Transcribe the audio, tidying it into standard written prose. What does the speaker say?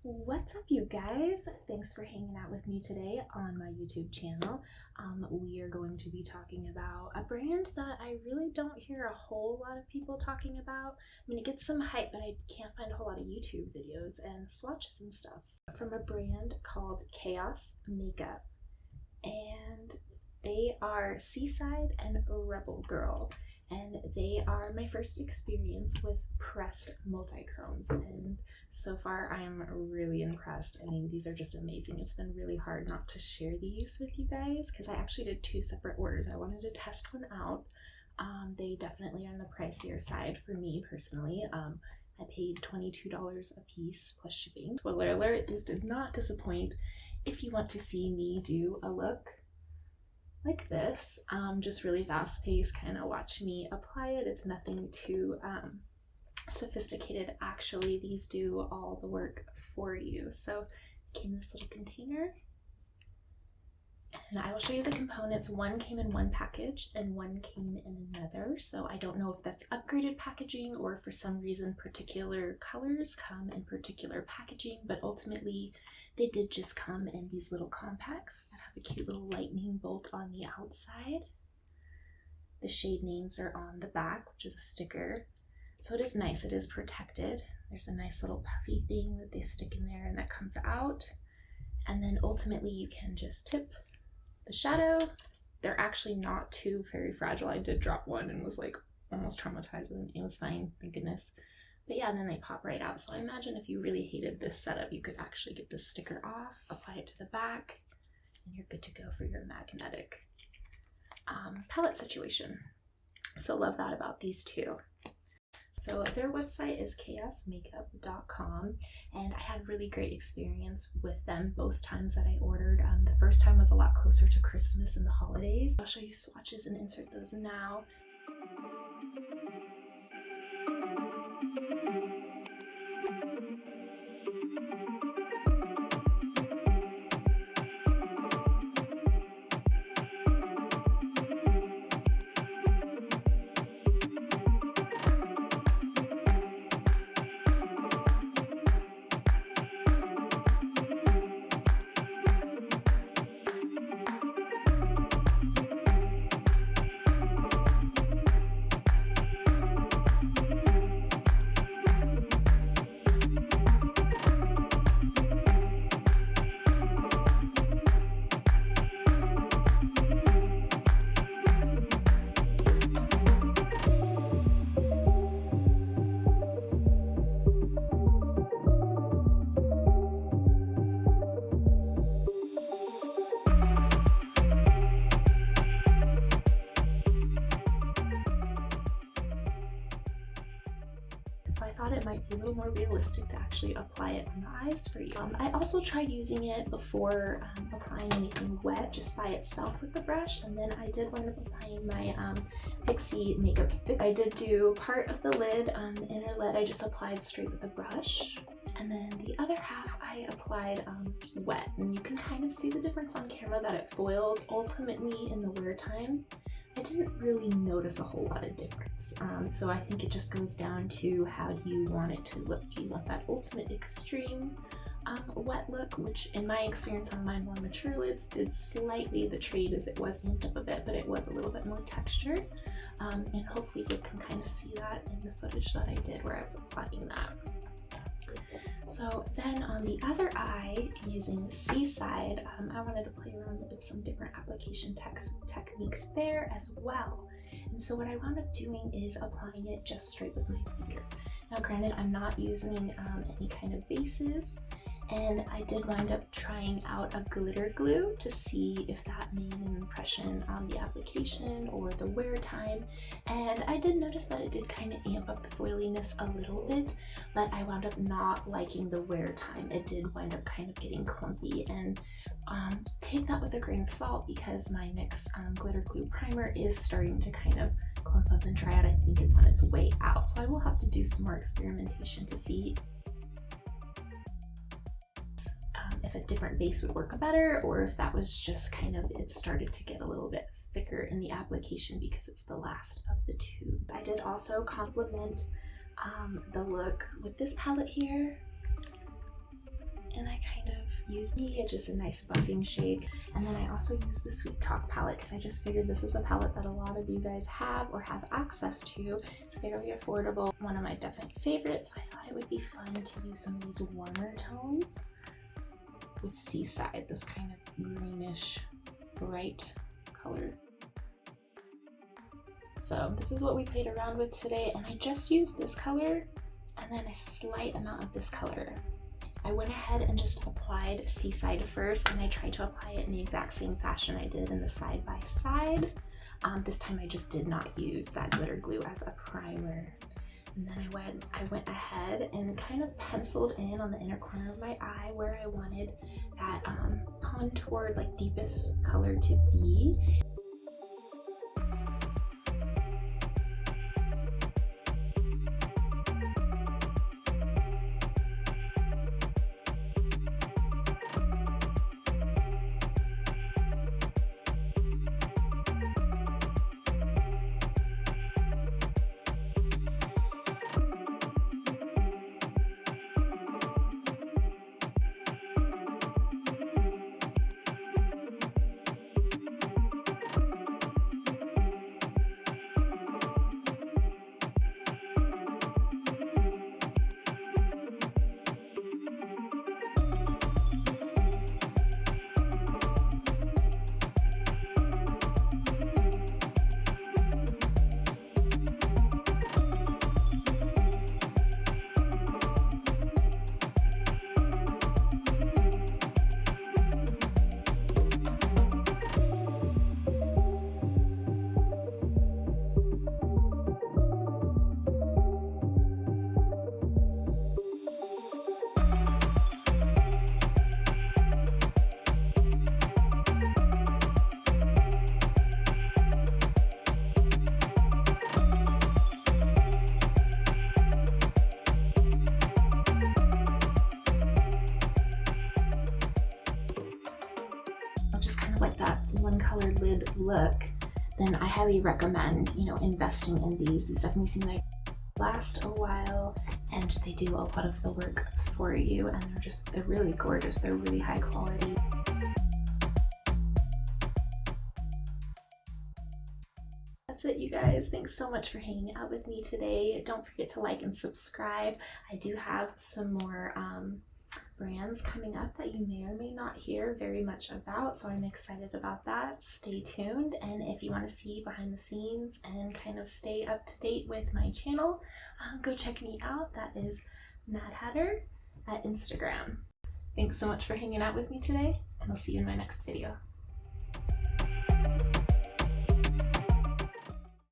What's up, you guys? Thanks for hanging out with me today on my YouTube channel. We are going to be talking about a brand that I really don't hear a whole lot of people talking about. I mean, it gets some hype, but I can't find a whole lot of YouTube videos and swatches and stuff. From a brand called Chaos Makeup, and they are Seaside and Rebel Girl. And they are my first experience with pressed multichromes, and so far I'm really impressed. I mean, these are just amazing. It's been really hard not to share these with you guys because I actually did two separate orders. I wanted to test one out. They definitely are on the pricier side for me personally. I paid $22 a piece plus shipping. Spoiler alert, these did not disappoint. If you want to see me do a look like this, just really fast paced, kind of watch me apply it. It's nothing too sophisticated. Actually, these do all the work for you. So it came in this little container, and I will show you the components. One came in one package and one came in another, so I don't know if that's upgraded packaging or for some reason particular colors come in particular packaging, but ultimately they did just come in these little compacts that have a cute little lightning bolt on the outside. The shade names are on the back, which is a sticker. So it is nice, it is protected. There's a nice little puffy thing that they stick in there and that comes out. And then ultimately you can just tip the shadow. They're actually not too very fragile. I did drop one and was like almost traumatized, and it was fine, thank goodness. But yeah, and then they pop right out. So I imagine if you really hated this setup, you could actually get this sticker off, apply it to the back, and you're good to go for your magnetic palette situation. So love that about these two. So their website is chaosmakeup.com, and I had a really great experience with them both times that I ordered. The first time was a lot closer to Christmas and the holidays. I'll show you swatches and insert those now. So I thought it might be a little more realistic to actually apply it on the eyes for you. I also tried using it before applying anything wet just by itself with the brush, and then I did wind up applying my Pixie makeup fix. I did do part of the lid, the inner lid I just applied straight with a brush, and then the other half I applied wet, and you can kind of see the difference on camera that it foiled. Ultimately in the wear time, I didn't really notice a whole lot of difference. So I think it just goes down to how do you want it to look. Do you want that ultimate extreme wet look, which in my experience on my more mature lids did slightly, the trade as it was moved up a bit, but it was a little bit more textured. And hopefully you can kind of see that in the footage that I did where I was applying that. So then on the other eye, using the Seaside, I wanted to play around with some different application techniques there as well. And so what I wound up doing is applying it just straight with my finger. Now granted, I'm not using any kind of bases, and I did wind up trying out a glitter glue to see if that made an impression on the application or the wear time, and I did notice that it did kind of amp up the foiliness a little bit, but I wound up not liking the wear time. It did wind up kind of getting clumpy, and take that with a grain of salt because my NYX glitter glue primer is starting to kind of clump up and dry out. I think it's on its way out, so I will have to do some more experimentation to see if a different base would work better, or if that was just kind of, it started to get a little bit thicker in the application because it's the last of the tube. I did also complement the look with this palette here. use it's just a nice buffing shade. And then I also use the Sweet Talk palette because I just figured this is a palette that a lot of you guys have or have access to. It's fairly affordable, one of my definite favorites, so I thought it would be fun to use some of these warmer tones with Seaside, this kind of greenish bright color. So this is what we played around with today, and I just used this color and then a slight amount of this color. I went ahead and just applied Seaside first, and I tried to apply it in the exact same fashion I did in the side by side. This time I just did not use that glitter glue as a primer. And then I went ahead and kind of penciled in on the inner corner of my eye where I wanted that contoured, like deepest color to be. Just kind of like that one colored lid look, then I highly recommend, you know, investing in these. These definitely seem like last a while, and they do a lot of the work for you, and they're really gorgeous. They're really high quality. That's it, you guys. Thanks so much for hanging out with me today. Don't forget to like and subscribe. I do have some more brands coming up that you may or may not hear very much about, so I'm excited about that. Stay tuned, and if you want to see behind the scenes and kind of stay up to date with my channel, go check me out. That is Mad Hatter at Instagram. Thanks so much for hanging out with me today, and I'll see you in my next video.